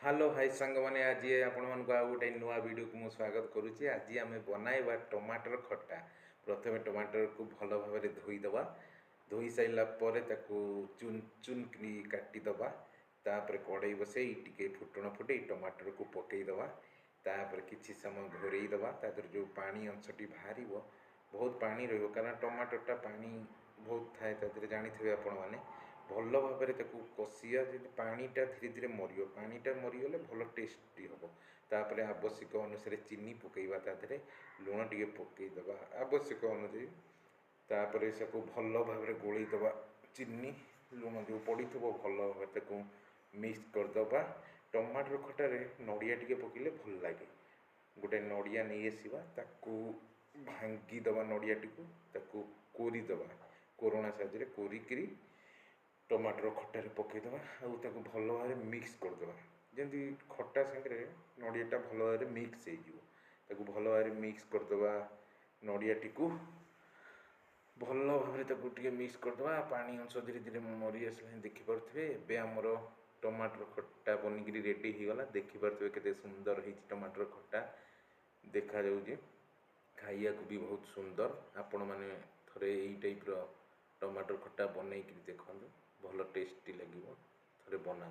Hello hi सांग मैंने आज आपण मन को गोटे नुआ वीडियो को मुझे स्वागत करुच्ची। आज आम बनाइबा टमाटर खट्टा। प्रथम टमाटर को भल भाव धोईदे, धोई सारापर चुन चुन काटिदे, तापर कड़ई बसई टे फुटण फुटे टमाटर को पकईदे, तापर किसी समय घोरईदे, तादर जो पानी अंशटी बाहर बहुत पानी कारण टमाटरटा पानी बहुत थाए तादर जानी आपण मैंने भल भाव कषिया पानीटा धीरे धीरे मर पानीटा मरीगले भल टेस्टी हम। तापर आवश्यक अनुसार चीनी पकईवा, तादे लुण टे पकईदे आवश्यक अनुसार, तापर सबको भल भाव गोलईदे, चीनी लुण जो पड़ी भल भाव मिक्स करदे। टमाटर खटार नड़िया टे पकईले भल लगे। गोटे नड़िया नहीं आसवा भांगीदे, नड़िया टी कोरीदे, कोरोना साहाଯ୍य कोरिकी टमाटर खटार पकईदे आउ भल भाव मिक्स करदे, जमी खटा सागर नड़ियाटा भल भाव मिक्स हो भल भाव मिक्स करदे। नड़िया टी भल भाव टे मिक्स करदे, पानी अंश धीरे धीरे मरी आसला देखिपे। एवं आमर टमाटर खट्टा बनिक रेडी होगला, देखिपे के सुंदर हो टमाटर खट्टा देखा जाऊँगी, खाइया को भी बहुत सुंदर। आपण मैंने थोड़े यही टाइप टमाटर खट्टा बनई देखो, भल टेस्टी लगे, थे बना।